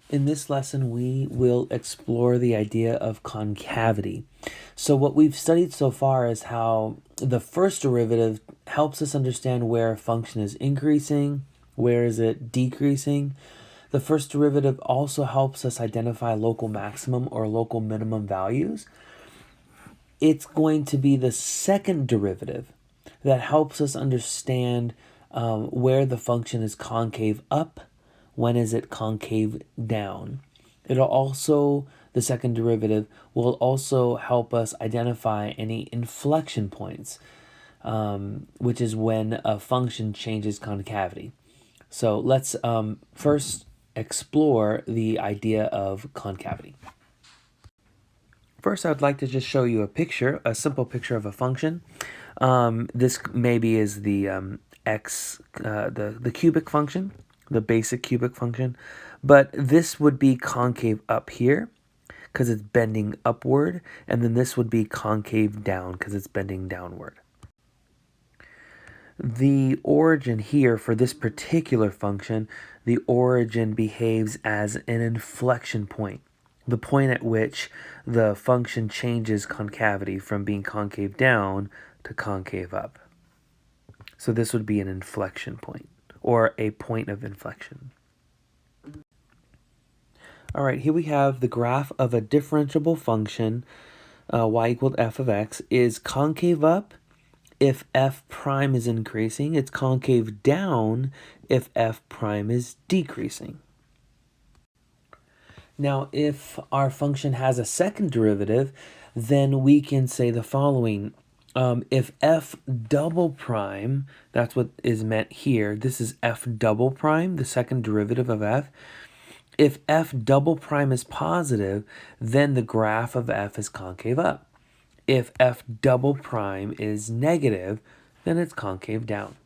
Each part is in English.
In this lesson, we will explore the idea of concavity. So what we've studied so far is how the first derivative helps us understand where a function is increasing, where is it decreasing. The first derivative also helps us identify local maximum or local minimum values. It's going to be the second derivative that helps us understand where the function is concave up, when is it concave down. The second derivative will also help us identify any inflection points, which is when a function changes concavity. So let's first explore the idea of concavity. First, I would like to just show you a simple picture of a function. This maybe is the the cubic function, the basic cubic function, but this would be concave up here because it's bending upward, and then this would be concave down because it's bending downward. The origin here for this particular function, the origin behaves as an inflection point, the point at which the function changes concavity from being concave down to concave up. So this would be an inflection point, or a point of inflection. All right, here we have the graph of a differentiable function, y equal to f of x, is concave up if f prime is increasing. It's concave down if f prime is decreasing. Now, if our function has a second derivative, then we can say the following. If f double prime, that's what is meant here. This is f double prime, the second derivative of f. If f double prime is positive, then the graph of f is concave up. If f double prime is negative, then it's concave down.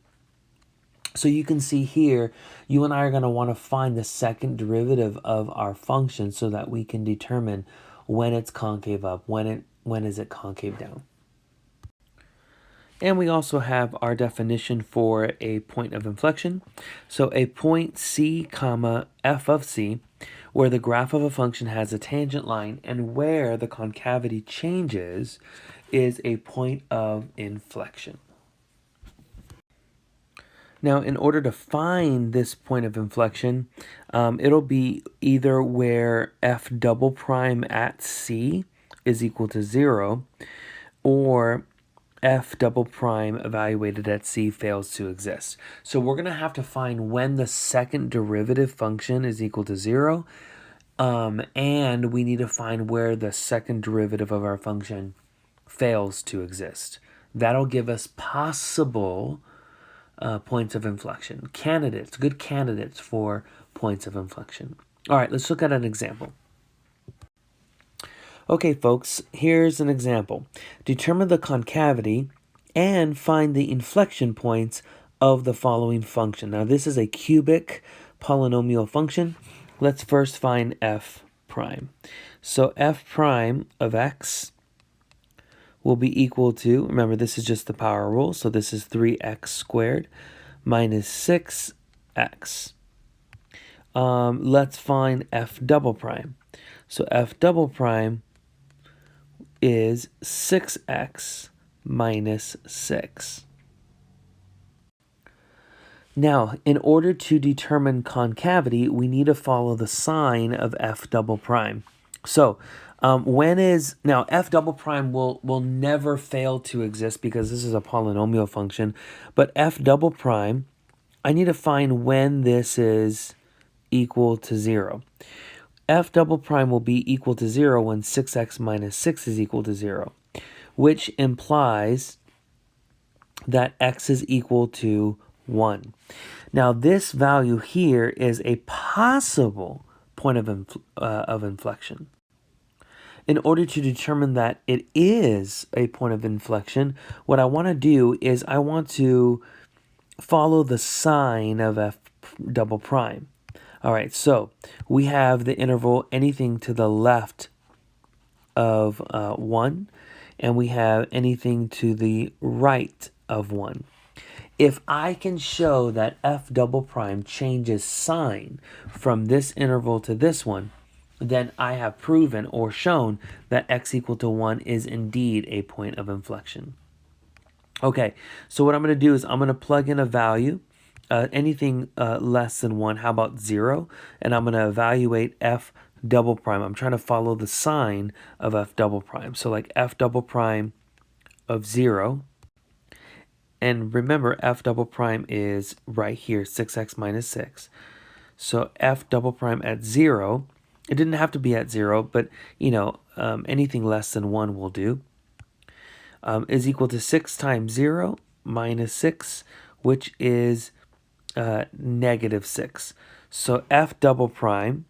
So you can see here, you and I are going to want to find the second derivative of our function so that we can determine when it's concave up, when is it concave down. And we also have our definition for a point of inflection. So a point C, comma, f of C, where the graph of a function has a tangent line and where the concavity changes, is a point of inflection. Now, in order to find this point of inflection, it'll be either where f double prime at C is equal to 0, or f double prime evaluated at C fails to exist. So we're going to have to find when the second derivative function is equal to 0, and we need to find where the second derivative of our function fails to exist. That'll give us possible points of inflection. Good candidates for points of inflection. All right, let's look at an example. Okay, folks, here's an example. Determine the concavity and find the inflection points of the following function. Now, this is a cubic polynomial function. Let's first find f prime. So f prime of x will be equal to, remember this is just the power rule, so this is 3x squared minus 6x. Let's find f double prime. So f double prime is 6x minus 6. Now, in order to determine concavity, we need to follow the sign of f double prime. So, now f double prime will never fail to exist because this is a polynomial function, but f double prime, I need to find when this is equal to 0. F double prime will be equal to 0 when 6x minus 6 is equal to 0, which implies that x is equal to 1. Now, this value here is a possible point of inflection. In order to determine that it is a point of inflection, what I want to do is I want to follow the sign of f double prime. All right, so we have the interval anything to the left of 1, and we have anything to the right of 1. if I can show that f double prime changes sign from this interval to this one, then I have proven or shown that x equal to 1 is indeed a point of inflection. Okay, so what I'm going to do is I'm going to plug in a value, anything less than 1. How about 0? And I'm going to evaluate f double prime. I'm trying to follow the sign of f double prime. So like f double prime of 0. And remember, f double prime is right here, 6x minus 6. So f double prime at 0, it didn't have to be at 0, but, anything less than 1 will do, is equal to 6 times 0 minus 6, which is negative 6. So f double prime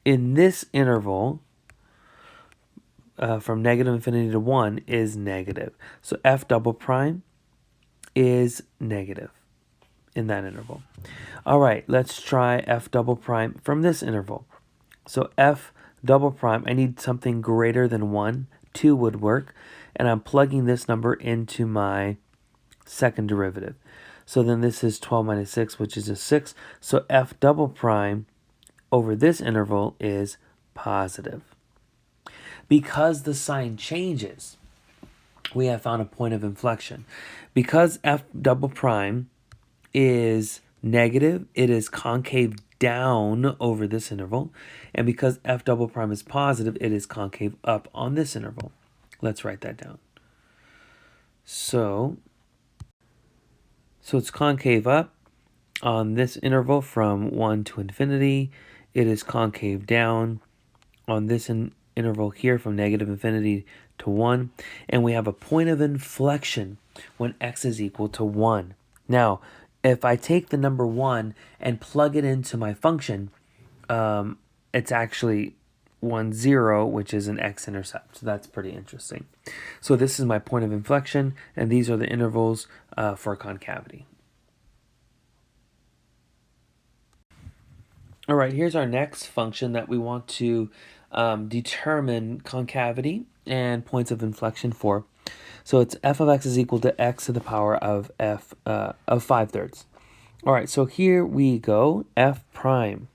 in this interval from negative infinity to 1 is negative. So f double prime is negative in that interval. All right, let's try f double prime from this interval. So f double prime, I need something greater than 1. 2 would work. And I'm plugging this number into my second derivative. So then this is 12 minus 6, which is a 6. So f double prime over this interval is positive. Because the sign changes, we have found a point of inflection. Because f double prime is negative, it is concave down over this interval. And because f double prime is positive, it is concave up on this interval. Let's write that down. So it's concave up on this interval from 1 to infinity. It is concave down on this interval here from negative infinity to 1. And we have a point of inflection when x is equal to 1. Now, if I take the number 1 and plug it into my function, it's actually 1, 0, which is an x-intercept. So that's pretty interesting. So this is my point of inflection, and these are the intervals for concavity. All right, here's our next function that we want to determine concavity and points of inflection for. So it's f of x is equal to x to the power of f of 5/3. All right, so here we go, f prime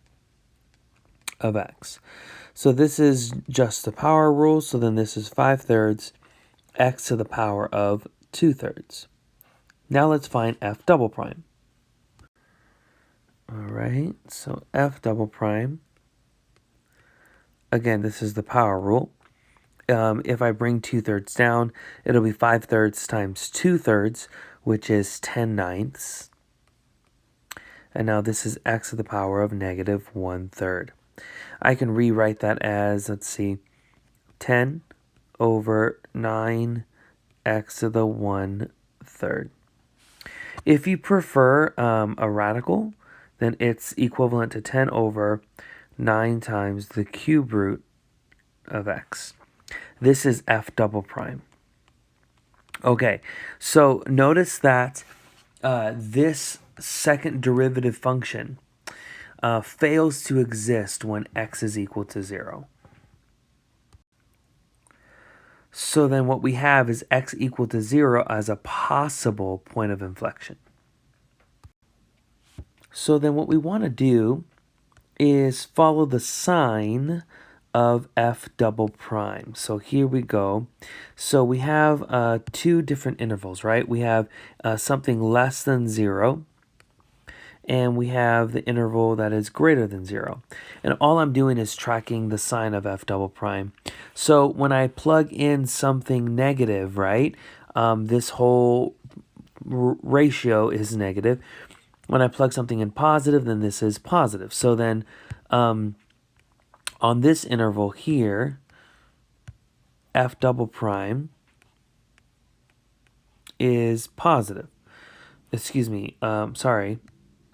of x. So this is just the power rule, so then this is 5/3 x to the power of 2/3. Now let's find f double prime. All right, so f double prime, again, this is the power rule. If I bring 2/3 down, it'll be 5/3 times 2/3, which is 10/9. And now this is x to the power of negative 1/3. I can rewrite that as, 10 over 9x to the 1/3. If you prefer a radical, then it's equivalent to 10 over 9 times the cube root of x. This is f double prime. Okay, so notice that this second derivative function fails to exist when x is equal to 0. So then what we have is x equal to 0 as a possible point of inflection. So then what we want to do is follow the sign of f double prime. So here we go. So we have two different intervals, right? We have something less than 0, and we have the interval that is greater than 0. And all I'm doing is tracking the sign of f double prime. So when I plug in something negative, right, this whole ratio is negative. When I plug something in positive, then this is positive. So then on this interval here, f double prime is positive.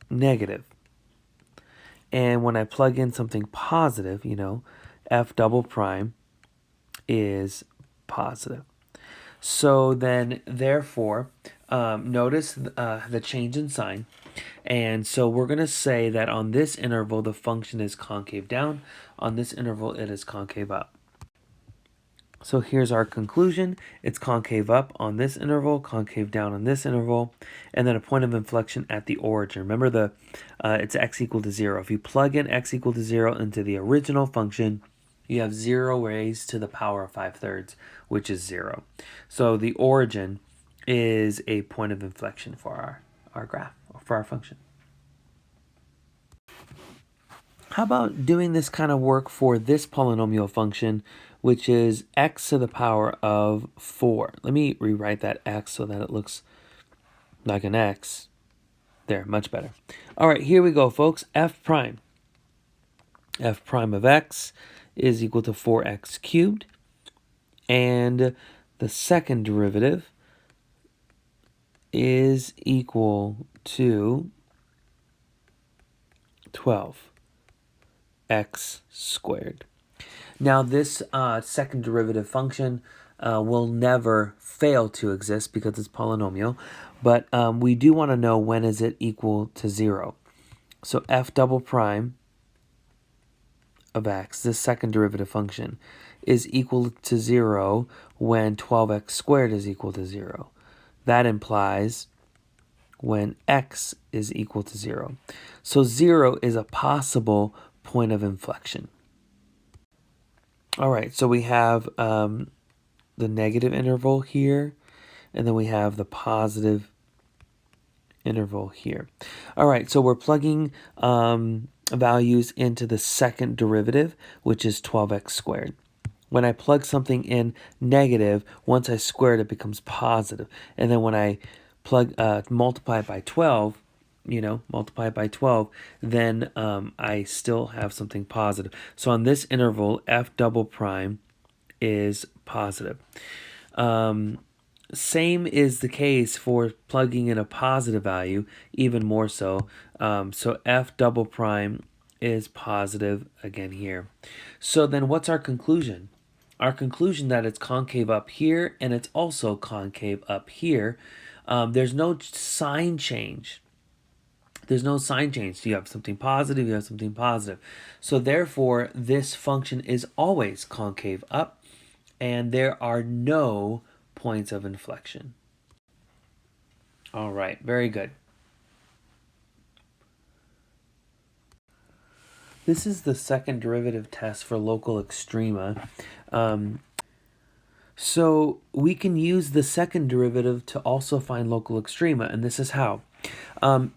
Negative. And when I plug in something positive, f double prime is positive. So then, therefore, notice the change in sign. And so we're going to say that on this interval, the function is concave down. On this interval, it is concave up. So here's our conclusion. It's concave up on this interval, concave down on this interval, and then a point of inflection at the origin. Remember it's x equal to 0. If you plug in x equal to 0 into the original function, you have 0 raised to the power of 5/3, which is 0. So the origin is a point of inflection for our graph, for our function. How about doing this kind of work for this polynomial function, which is x to the power of 4. Let me rewrite that x so that it looks like an x. There, much better. All right, here we go, folks. F prime. F prime of x is equal to 4x cubed. And the second derivative is equal to 12x squared. Now this second derivative function will never fail to exist because it's polynomial, but we do want to know when is it equal to 0. So f double prime of x, this second derivative function, is equal to 0 when 12x squared is equal to 0. That implies when x is equal to 0. So 0 is a possible point of inflection. All right, so we have the negative interval here, and then we have the positive interval here. All right, so we're plugging values into the second derivative, which is 12x squared. When I plug something in negative, once I square it, it becomes positive. And then when I multiply it by 12, multiply it by 12, then I still have something positive. So on this interval, f double prime is positive. Same is the case for plugging in a positive value, even more so. So f double prime is positive again here. So then what's our conclusion? Our conclusion that it's concave up here and it's also concave up here. There's no sign change. There's no sign change. So you have something positive, you have something positive. So therefore, this function is always concave up, and there are no points of inflection. All right, very good. This is the second derivative test for local extrema. So we can use the second derivative to also find local extrema, and this is how.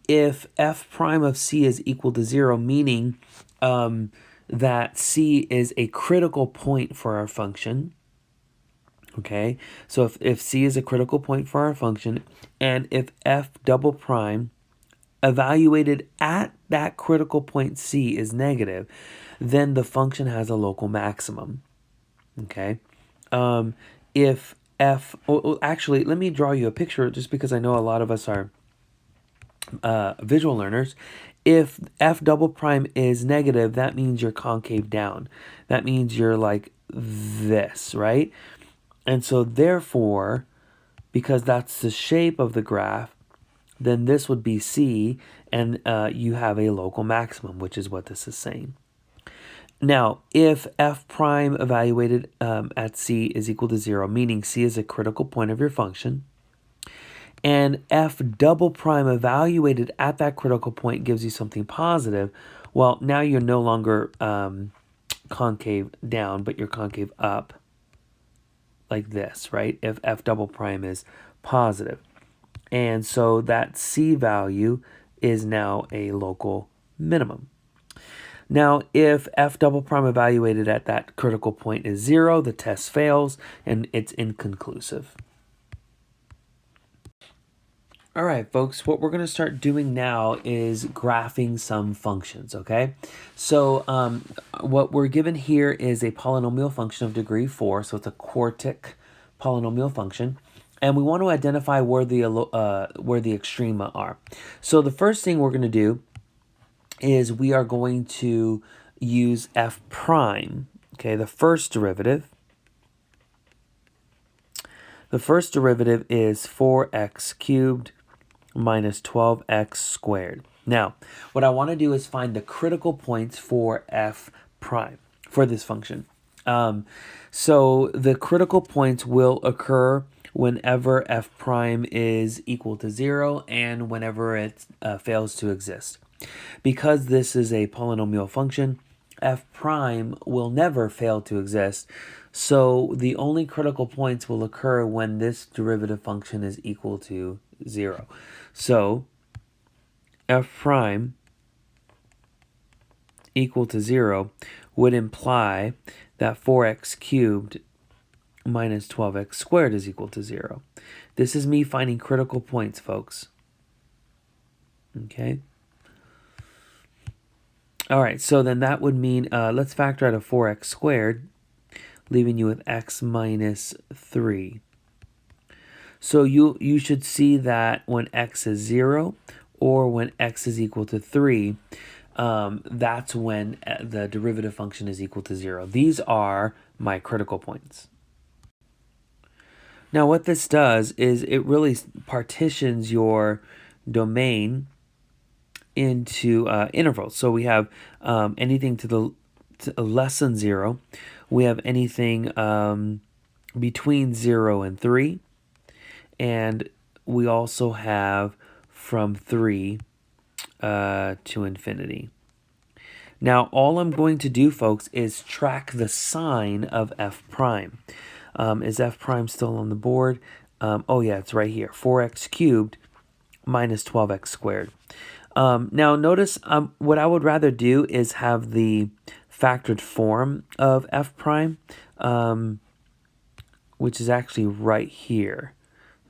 If f prime of c is equal to 0, meaning that c is a critical point for our function, okay? So if c is a critical point for our function, and if f double prime evaluated at that critical point c is negative, then the function has a local maximum, okay? If f, actually, let me draw you a picture just because I know a lot of us are visual learners. If f double prime is negative, that means you're concave down. That means you're like this, right? And so therefore, because that's the shape of the graph, then this would be C, and you have a local maximum, which is what this is saying. Now, if f prime evaluated at C is equal to 0, meaning C is a critical point of your function, and f double prime evaluated at that critical point gives you something positive, well, now you're no longer concave down, but you're concave up like this, right? If f double prime is positive. And so that C value is now a local minimum. Now, if f double prime evaluated at that critical point is 0, the test fails and it's inconclusive. All right, folks, what we're going to start doing now is graphing some functions, okay? So what we're given here is a polynomial function of degree 4, so it's a quartic polynomial function. And we want to identify where the extrema are. So the first thing we're going to do is we are going to use f prime, okay, the first derivative. The first derivative is 4x cubed minus 12x squared. Now, what I want to do is find the critical points for f prime, for this function. So the critical points will occur whenever f prime is equal to 0 and whenever it fails to exist. Because this is a polynomial function, f prime will never fail to exist. So the only critical points will occur when this derivative function is equal to 0. So f prime equal to 0 would imply that 4x cubed minus 12x squared is equal to 0. This is me finding critical points, folks. Okay. All right, so then that would mean, let's factor out a 4x squared, leaving you with x minus 3. So you should see that when x is 0 or when x is equal to 3, that's when the derivative function is equal to 0. These are my critical points. Now what this does is it really partitions your domain into intervals. So we have anything to less than 0. We have anything between 0 and 3. And we also have from 3 to infinity. Now, all I'm going to do, folks, is track the sign of f prime. Is f prime still on the board? Oh, yeah, it's right here. 4x cubed minus 12x squared. Now, notice what I would rather do is have the factored form of f prime, which is actually right here.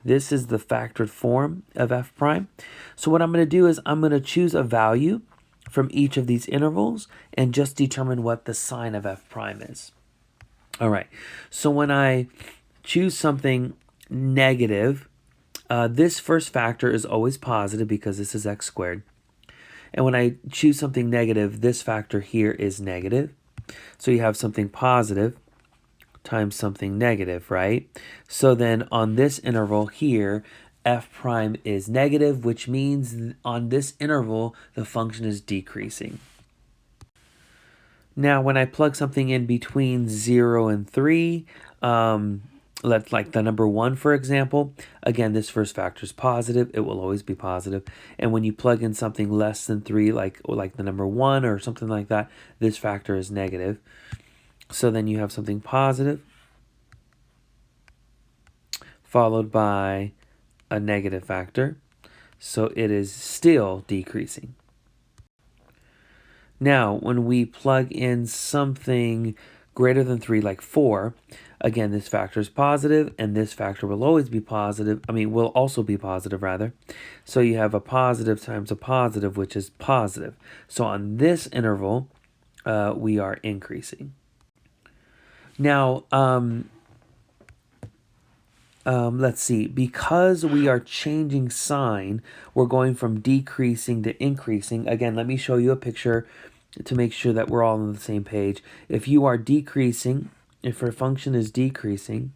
This is the factored form of f prime. So what I'm going to do is I'm going to choose a value from each of these intervals and just determine what the sign of f prime is. All right, so when I choose something negative, this first factor is always positive because this is x squared. And when I choose something negative, this factor here is negative. So you have something positive times something negative, right? So then on this interval here, f prime is negative, which means on this interval, the function is decreasing. Now, when I plug something in between 0 and 3, let's like the number 1, for example, again, this first factor is positive. It will always be positive. And when you plug in something less than 3, like the number 1 or something like that, this factor is negative. So then you have something positive followed by a negative factor. So it is still decreasing. Now, when we plug in something greater than 3, like 4, again, this factor is positive, and this factor will always be positive. Will also be positive, rather. So you have a positive times a positive, which is positive. So on this interval, we are increasing. Now, let's see. Because we are changing sign, we're going from decreasing to increasing. Again, let me show you a picture to make sure that we're all on the same page. If you are decreasing, if a function is decreasing,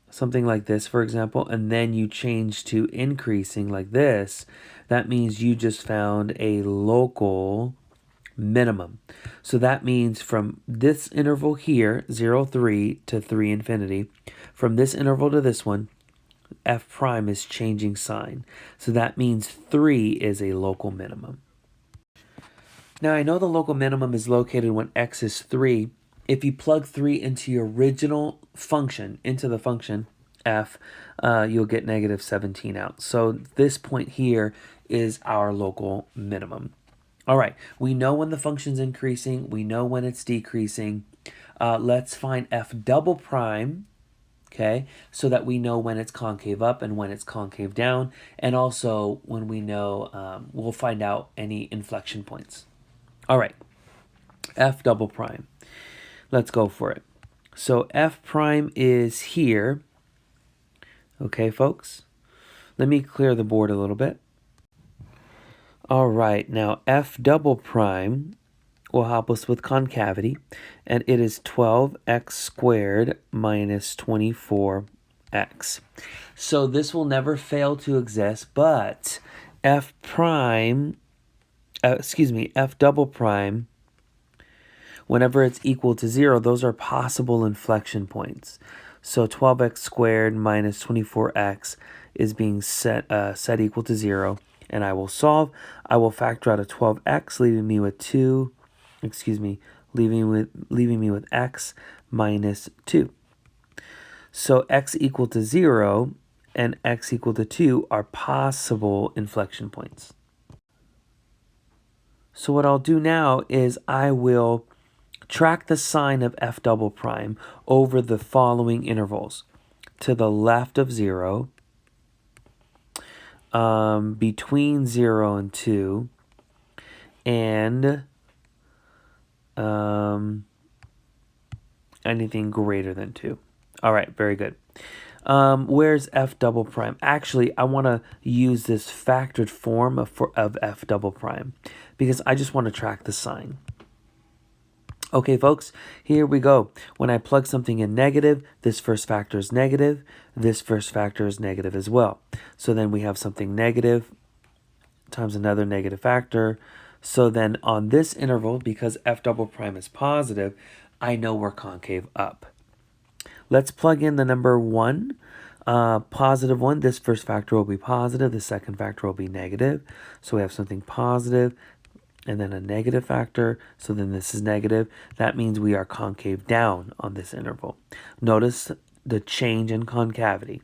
something like this, for example, and then you change to increasing like this, that means you just found a local minimum. So that means from this interval here, 0, 3 to 3 infinity, from this interval to this one, f prime is changing sign. So that means 3 is a local minimum. Now I know the local minimum is located when x is 3. If you plug 3 into your original function, into the function f, you'll get negative 17 out. So this point here is our local minimum. All right, we know when the function's increasing. We know when it's decreasing. Let's find f double prime, okay, so that we know when it's concave up and when it's concave down. And also when we know, we'll find out any inflection points. All right, f double prime. Let's go for it. So f prime is here. Okay, folks. Let me clear the board a little bit. All right, now f double prime will help us with concavity, and it is 12x squared minus 24x. So this will never fail to exist, but f double prime whenever it's equal to 0, those are possible inflection points. So 12x squared minus 24x is being set equal to 0, and I will solve. I will factor out a 12x, leaving me with leaving me with x minus 2. So x equal to 0 and x equal to 2 are possible inflection points. So what I'll do now is I will track the sign of f double prime over the following intervals. To the left of 0, between 0 and 2, and anything greater than 2. All right, very good. Where's f double prime? Actually, I want to use this factored form of f double prime because I just want to track the sign. Okay, folks, here we go. When I plug something in negative, this first factor is negative. This first factor is negative as well. So then we have something negative times another negative factor. So then on this interval, because f double prime is positive, I know we're concave up. Let's plug in the number 1, positive 1. This first factor will be positive. The second factor will be negative. So we have something positive and then a negative factor. So then this is negative. That means we are concave down on this interval. Notice the change in concavity.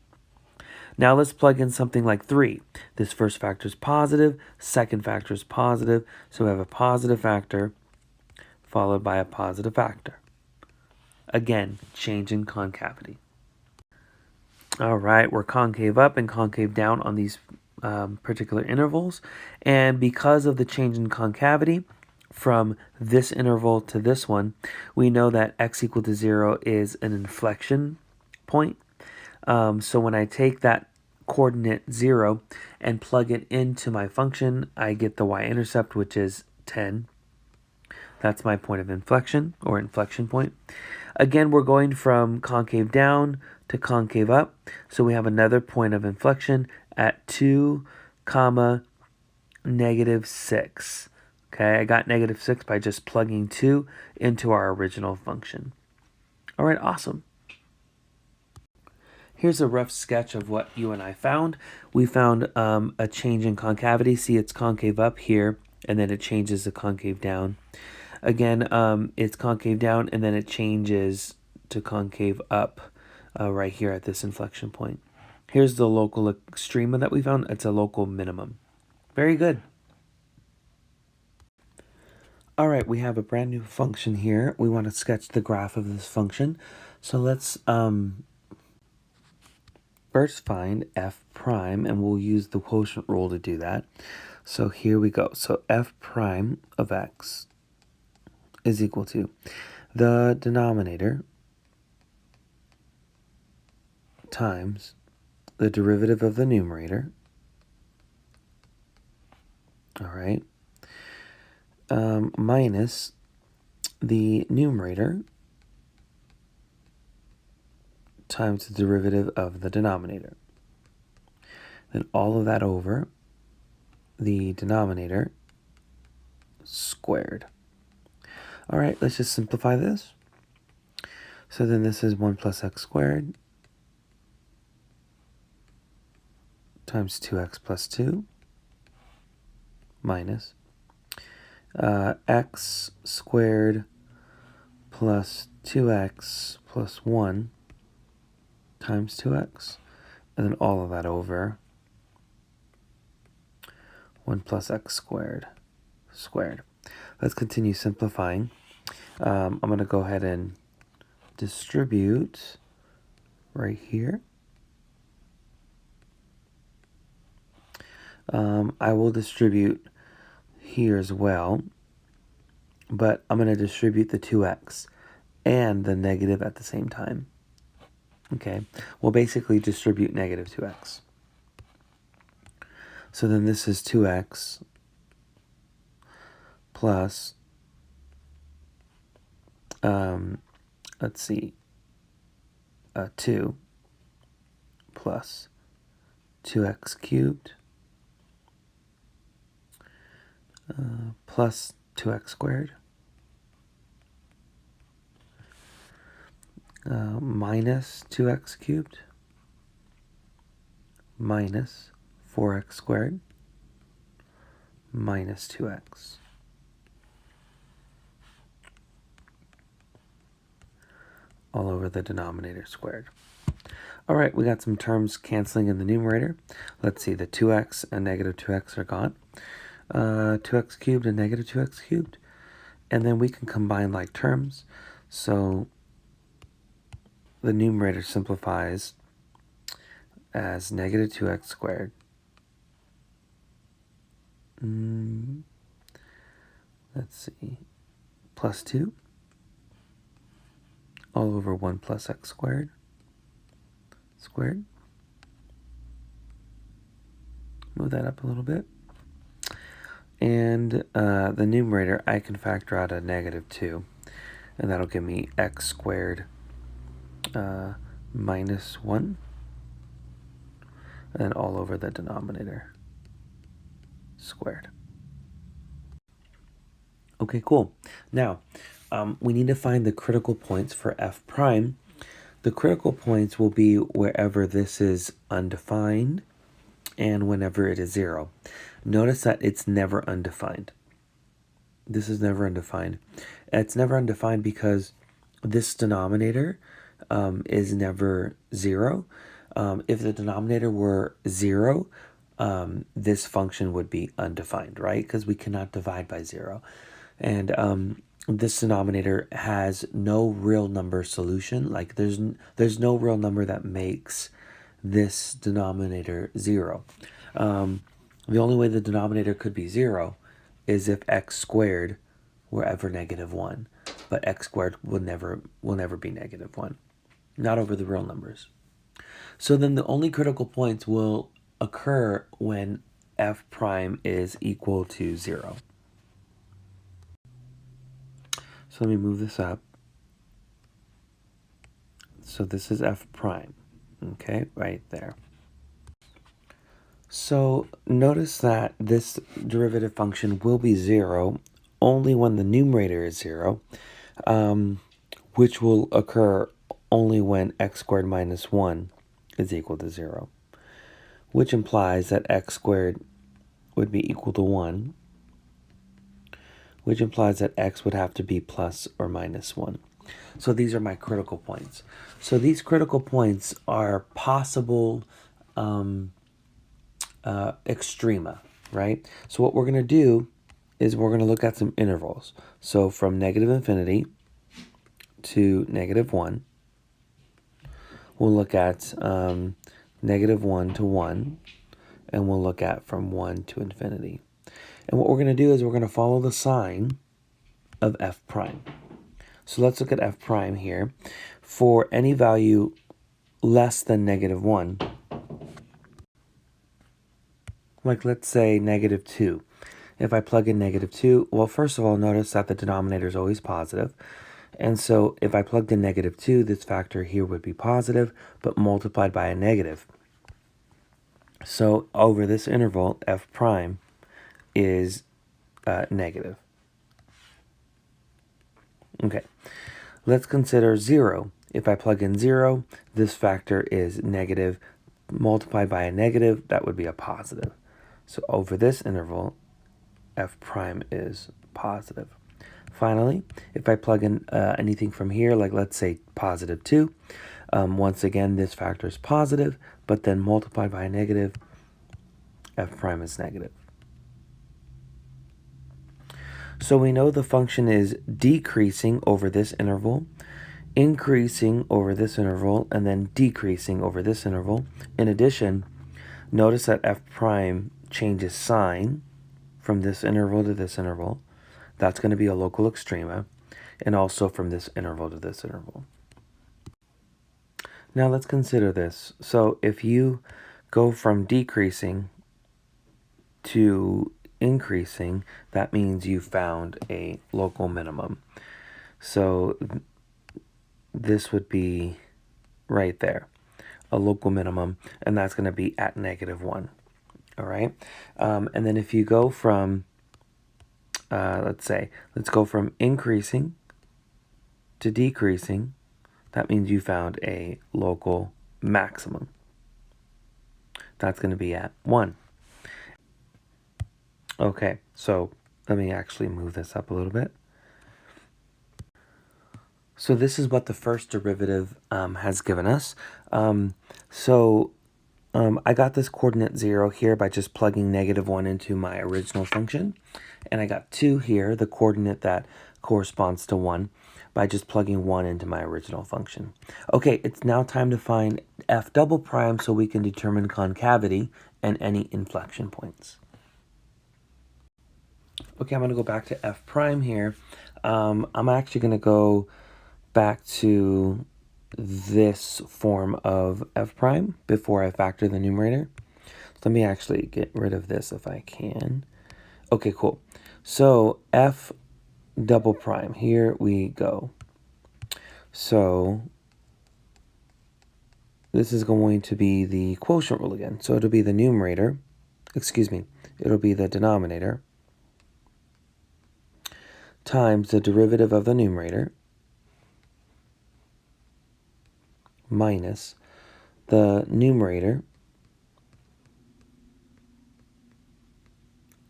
Now let's plug in something like 3. This first factor is positive. Second factor is positive. So we have a positive factor followed by a positive factor. Again, change in concavity. All right, we're concave up and concave down on these particular intervals. And because of the change in concavity from this interval to this one, we know that x equal to 0 is an inflection point. So when I take that coordinate 0 and plug it into my function, I get the y-intercept, which is 10. That's my point of inflection or inflection point. Again, we're going from concave down to concave up. So we have another point of inflection at 2, negative 6. Okay, I got negative 6 by just plugging 2 into our original function. All right, awesome. Here's a rough sketch of what you and I found. We found a change in concavity. See, it's concave up here, and then it changes to concave down. Again, it's concave down, and then it changes to concave up right here at this inflection point. Here's the local extrema that we found. It's a local minimum. Very good. All right, we have a brand new function here. We want to sketch the graph of this function. So let's first find f prime, and we'll use the quotient rule to do that. So here we go. So f prime of x is equal to the denominator times the derivative of the numerator. All right. Minus the numerator times the derivative of the denominator. Then all of that over the denominator squared. All right, let's just simplify this. So then this is 1 plus x squared times 2x plus 2 minus x squared plus 2x plus 1 times 2x, and then all of that over 1 plus x squared squared. Let's continue simplifying. I'm going to go ahead and distribute right here. I will distribute here as well, but I'm going to distribute the 2x and the negative at the same time. Okay, we'll basically distribute negative 2x. So then this is 2x plus, let's see, 2 plus 2x cubed plus 2x squared minus 2x cubed minus 4x squared minus 2x. All over the denominator squared. All right, we got some terms canceling in the numerator. Let's see, the 2x and negative 2x are gone. 2x cubed and negative 2x cubed. And then we can combine like terms. So the numerator simplifies as negative 2x squared. Let's see, plus 2 all over 1 plus x squared. Move that up a little bit. And the numerator, I can factor out a negative 2. And that'll give me x squared minus 1. And all over the denominator squared. Okay, cool. Now, we need to find the critical points for f prime. The critical points will be wherever this is undefined and whenever it is 0. Notice that it's never undefined. This is never undefined. It's never undefined because this denominator is never 0. If the denominator were 0, this function would be undefined, right? Because we cannot divide by 0. And this denominator has no real number solution. Like there's no real number that makes this denominator 0. The only way the denominator could be 0 is if x squared were ever negative 1. But x squared will never be negative 1. Not over the real numbers. So then the only critical points will occur when f prime is equal to 0. So let me move this up. So this is f prime, okay, right there. So notice that this derivative function will be 0 only when the numerator is 0, which will occur only when x squared minus 1 is equal to 0, which implies that x squared would be equal to 1, which implies that x would have to be plus or minus 1. So these are my critical points. So these critical points are possible extrema, right? So what we're going to do is we're going to look at some intervals. So from negative infinity to negative 1, we'll look at negative 1 to 1, and we'll look at from 1 to infinity. And what we're going to do is we're going to follow the sign of f prime. So let's look at f prime here. For any value less than negative 1, like let's say negative 2. If I plug in negative 2, well, first of all, notice that the denominator is always positive. And so if I plugged in negative 2, this factor here would be positive, but multiplied by a negative. So over this interval, f prime is negative. Okay, let's consider 0. If I plug in 0, this factor is negative. Multiplied by a negative, that would be a positive. So over this interval, f prime is positive. Finally, if I plug in anything from here, like let's say positive 2, once again, this factor is positive, but then multiplied by a negative, f prime is negative. So we know the function is decreasing over this interval, increasing over this interval, and then decreasing over this interval. In addition, notice that f prime changes sign from this interval to this interval. That's going to be a local extrema, and also from this interval to this interval. Now let's consider this. So if you go from decreasing to increasing, that means you found a local minimum. So this would be right there, a local minimum, and that's going to be at negative 1. All right. And then if you go from, let's go from increasing to decreasing, that means you found a local maximum. That's going to be at 1. Okay, so let me actually move this up a little bit. So this is what the first derivative has given us. I got this coordinate 0 here by just plugging -1 into my original function. And I got 2 here, the coordinate that corresponds to 1, by just plugging 1 into my original function. Okay, it's now time to find f double prime so we can determine concavity and any inflection points. Okay, I'm going to go back to f prime here. I'm actually going to go back to this form of f prime before I factor the numerator. So let me actually get rid of this if I can. Okay, cool. So f double prime, here we go. So this is going to be the quotient rule again. So it'll be the numerator, it'll be the denominator times the derivative of the numerator minus the numerator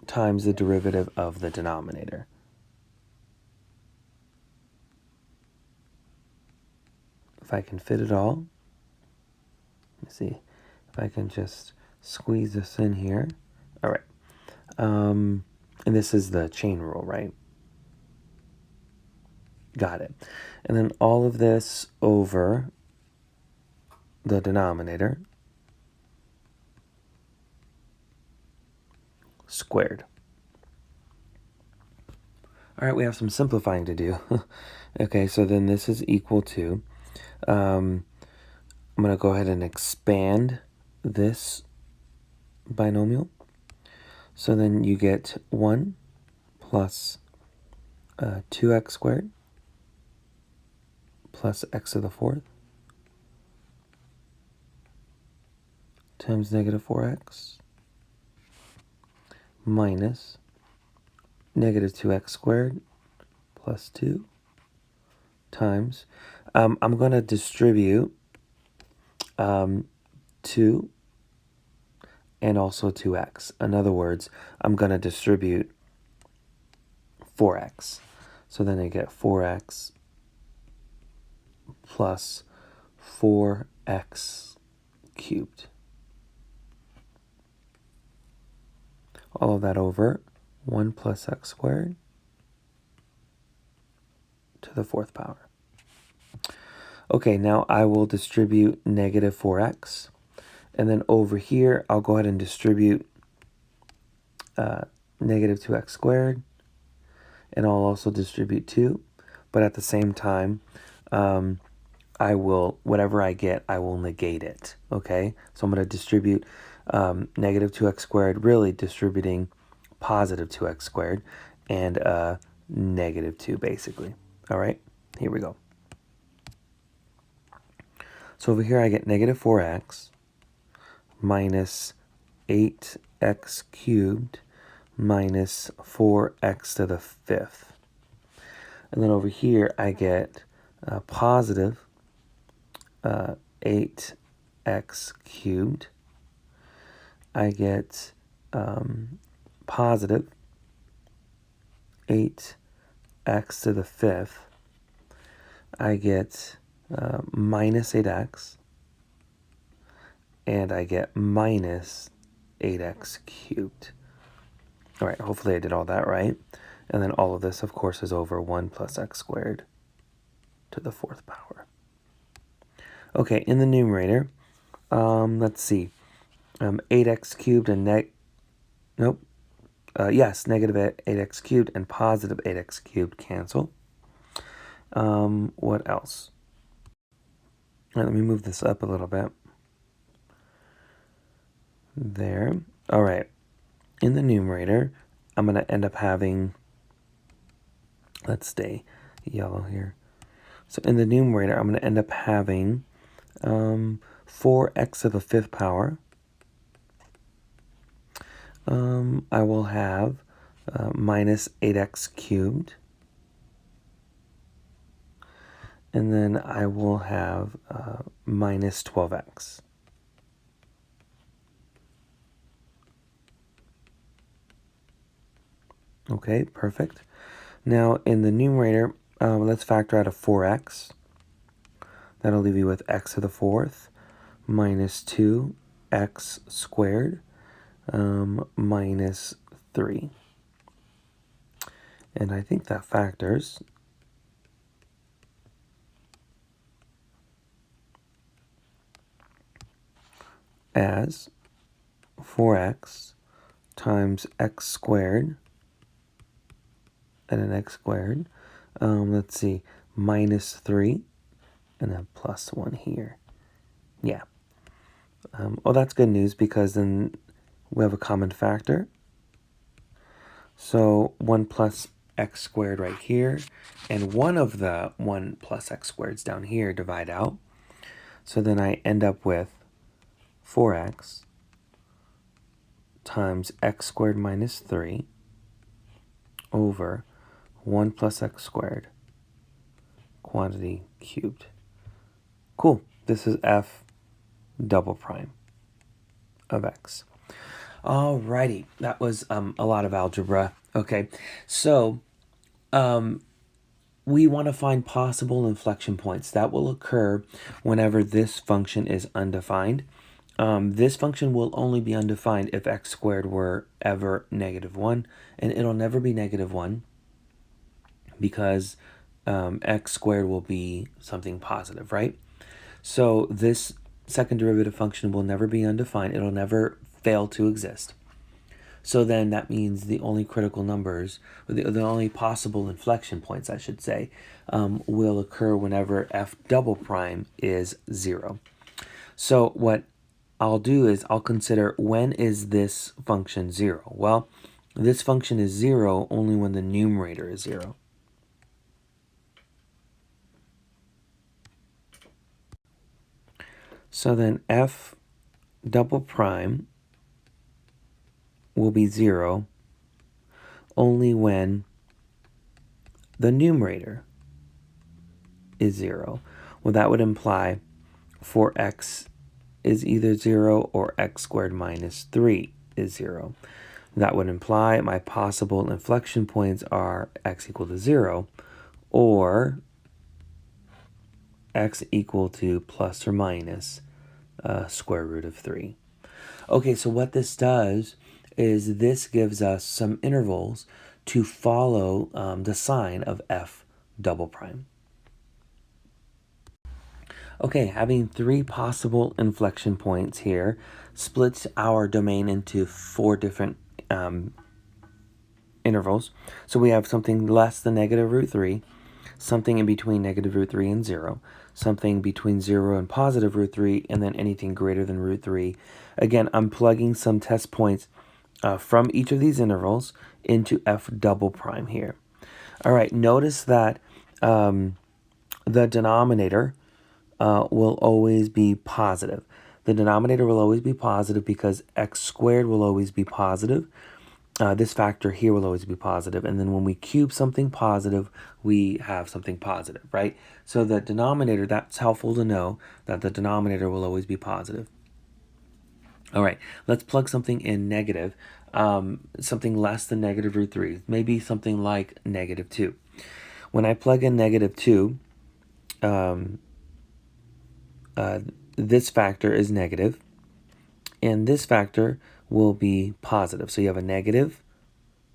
times the derivative of the denominator. If I can fit it all, let me see if I can just squeeze this in here. All right. And this is the chain rule, right? Got it. And then all of this over the denominator squared. All right, we have some simplifying to do. Okay, so then this is equal to, I'm going to go ahead and expand this binomial. So then you get 1 plus 2x squared plus x to the 4th times -4x minus -2x squared plus 2 times, I'm going to distribute 2 and also 2x. In other words, I'm going to distribute 4x. So then I get 4x plus 4x cubed. All of that over 1 plus x squared to the 4th power. Okay, now I will distribute -4x. And then over here, I'll go ahead and distribute -2x squared. And I'll also distribute 2. But at the same time, I will, whatever I get, I will negate it. Okay? So I'm going to distribute -2x squared, really distributing positive 2x squared, and -2 basically. All right? Here we go. So over here I get -4x minus 8x cubed minus 4x to the 5th. And then over here I get positive 8x cubed. I get positive 8x to the 5th. I get minus 8x. And I get minus 8x cubed. All right, hopefully I did all that right. And then all of this, of course, is over 1 plus x squared to the 4th power. Okay, in the numerator, let's see. 8x cubed and negative 8x cubed and positive 8x cubed cancel. What else? All right, let me move this up a little bit. There. All right. In the numerator, I'm going to end up having, let's stay yellow here. So in the numerator, I'm going to end up having 4x to the 5th power. I will have minus 8x cubed. And then I will have minus 12x. Okay, perfect. Now in the numerator, let's factor out a 4x. That'll leave you with x to the fourth minus 2x squared minus 3. And I think that factors as 4x times x squared and an x squared. Let's see, minus 3 and then plus 1 here. Yeah. Well, that's good news because then we have a common factor. So 1 plus x squared right here, and one of the 1 plus x squareds down here divide out. So then I end up with 4x times x squared minus 3 over 1 plus x squared quantity cubed. Cool. This is f double prime of x. Alrighty, that was a lot of algebra. Okay, so we want to find possible inflection points that will occur whenever this function is undefined. This function will only be undefined if x squared were ever -1, and it'll never be -1 because x squared will be something positive, right? So this second derivative function will never be undefined. It'll never fail to exist. So then that means the only critical numbers, or the only possible inflection points, I should say, will occur whenever f double prime is 0. So what I'll do is I'll consider, when is this function 0? Well, this function is 0 only when the numerator is 0. So then f double prime will be 0 only when the numerator is 0. Well, that would imply 4x is either 0 or x squared minus 3 is 0. That would imply my possible inflection points are x equal to 0 or x equal to plus or minus square root of 3. Okay, so what this does is this gives us some intervals to follow the sign of f double prime. Okay, having 3 possible inflection points here splits our domain into 4 different intervals. So we have something less than -√3, something in between -√3 and 0, something between 0 and +√3, and then anything greater than √3. Again, I'm plugging some test points from each of these intervals into f double prime here. All right, notice that the denominator will always be positive. The denominator will always be positive because x squared will always be positive. This factor here will always be positive. And then when we cube something positive, we have something positive, right? So the denominator, that's helpful to know that the denominator will always be positive. All right, let's plug something in negative, something less than -√3, maybe something like -2. When I plug in -2, this factor is negative, and this factor will be positive. So you have a negative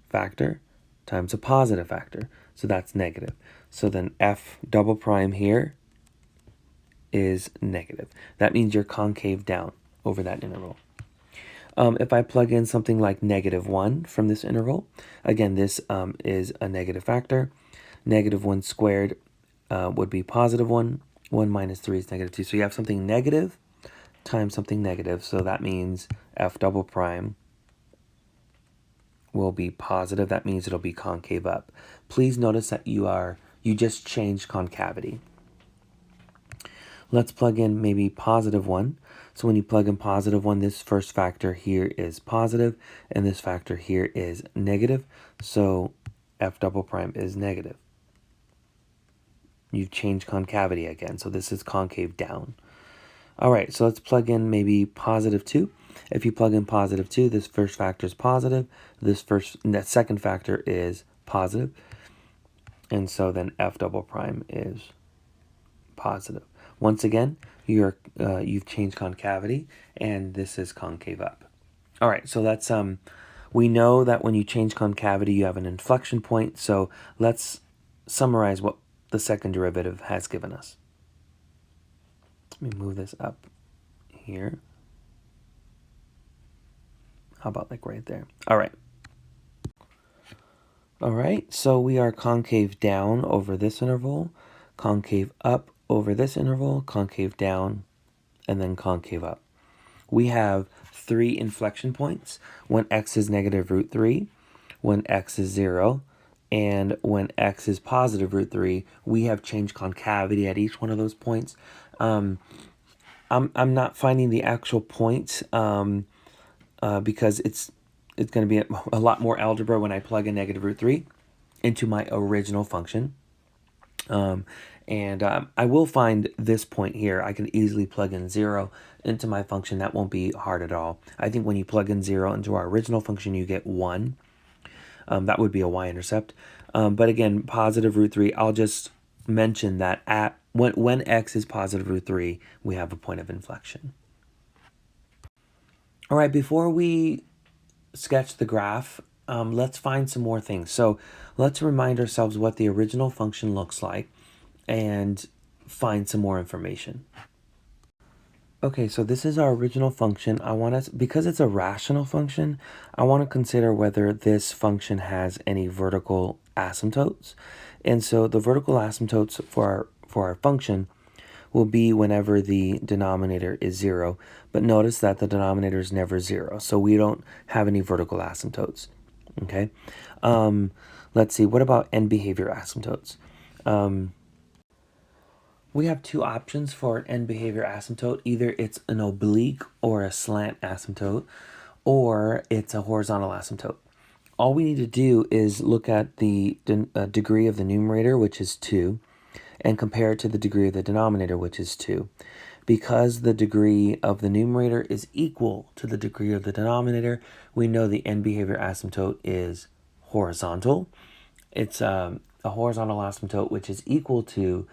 factor times a positive factor. So that's negative. So then f double prime here is negative. That means you're concave down over that interval. If I plug in something like -1 from this interval, again, this is a negative factor. -1 squared would be +1. 1 minus 3 is -2. So you have something negative times something negative. So that means f double prime will be positive. That means it'll be concave up. Please notice that you just changed concavity. Let's plug in maybe +1. So when you plug in +1, this first factor here is positive, and this factor here is negative. So f double prime is negative. you've changed concavity again. So this is concave down. All right, so let's plug in maybe positive 2. If you plug in positive 2, this first factor is positive. That second factor is positive. And so then F double prime is positive. Once again, you've changed concavity, and this is concave up. All right, so let's we know that when you change concavity, you have an inflection point. So let's summarize what the second derivative has given us. Let me move this up here. How about like right there? All right. All right, so we are concave down over this interval, concave up over this interval, concave down, and then concave up. We have 3 inflection points when x is negative root 3, when x is 0, and when x is positive root 3. We have changed concavity at each one of those points. I'm not finding the actual points because it's going to be a lot more algebra when I plug in negative root 3 into my original function. I will find this point here. I can easily plug in 0 into my function. That won't be hard at all. I think when you plug in 0 into our original function, you get 1. That would be a y-intercept. But again, positive root 3, I'll just mention that when x is positive root 3, we have a point of inflection. All right, before we sketch the graph, let's find some more things. So let's remind ourselves what the original function looks like and find some more information. Okay, so this is our original function. Because it's a rational function, I want to consider whether this function has any vertical asymptotes. And so the vertical asymptotes for our function will be whenever the denominator is 0. But notice that the denominator is never 0, so we don't have any vertical asymptotes. Okay, let's see. What about end behavior asymptotes? We have 2 options for an end behavior asymptote. Either it's an oblique or a slant asymptote, or it's a horizontal asymptote. All we need to do is look at the degree of the numerator, which is 2, and compare it to the degree of the denominator, which is 2. Because the degree of the numerator is equal to the degree of the denominator, we know the end behavior asymptote is horizontal. It's a horizontal asymptote which is equal to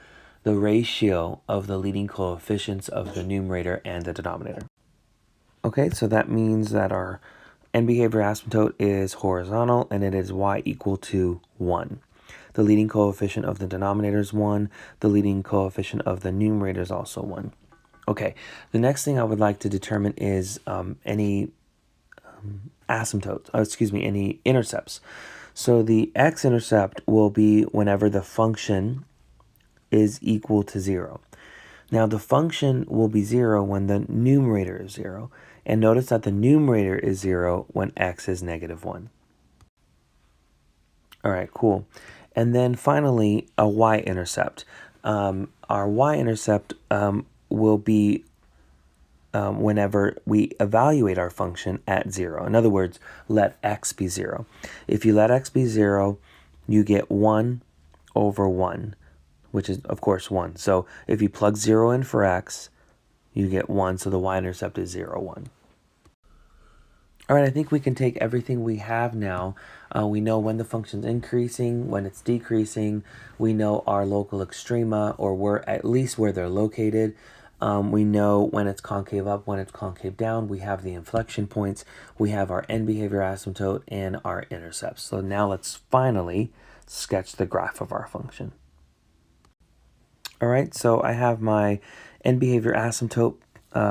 the ratio of the leading coefficients of the numerator and the denominator. Okay, so that means that our end behavior asymptote is horizontal, and it is y equal to 1. The leading coefficient of the denominator is 1. The leading coefficient of the numerator is also 1. Okay, the next thing I would like to determine is any any intercepts. So the x-intercept will be whenever the function is equal to 0. Now the function will be 0 when the numerator is 0. And notice that the numerator is 0 when x is negative 1. All right, cool. And then finally, a y-intercept. Our y-intercept will be whenever we evaluate our function at 0. In other words, let x be 0. If you let x be 0, you get 1 over 1, which is, of course, 1. So if you plug 0 in for x, you get 1, so the y-intercept is 0, 1. All right, I think we can take everything we have now. We know when the function's increasing, when it's decreasing. We know our local extrema, or at least where they're located. We know when it's concave up, when it's concave down. We have the inflection points. We have our end behavior asymptote and our intercepts. So now let's finally sketch the graph of our function. All right, so I have my end behavior asymptote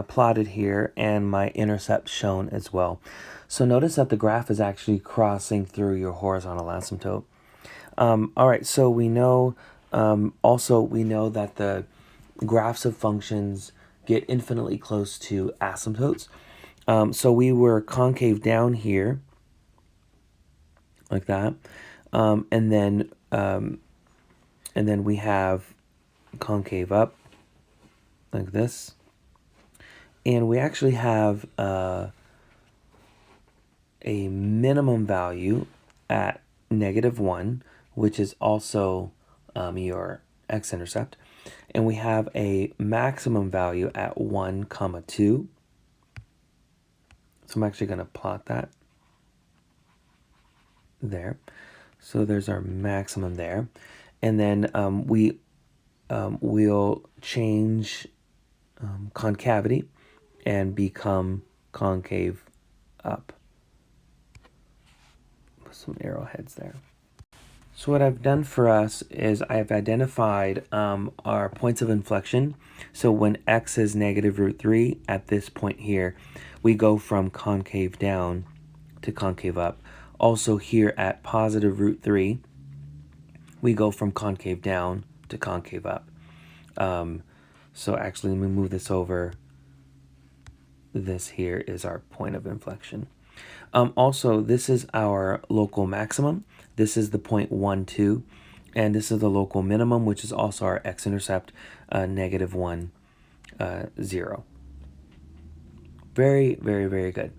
plotted here and my intercept shown as well. So notice that the graph is actually crossing through your horizontal asymptote. All right, so we know we know that the graphs of functions get infinitely close to asymptotes. So we were concave down here, like that, and then we have concave up, like this, and we actually have a minimum value at -1, which is also your x-intercept, and we have a maximum value at 1, comma 2. So I'm actually going to plot that there. So there's our maximum there. And then we'll change concavity and become concave up. Put some arrowheads there. So what I've done for us is I've identified our points of inflection. So when x is negative root 3, at this point here, we go from concave down to concave up. Also here at positive root 3, we go from concave down to concave up. So actually, let me move this over. This here is our point of inflection. Also, this is our local maximum. This is the point 1, 2. And this is the local minimum, which is also our x-intercept, negative 1, 0. Very, very, very good.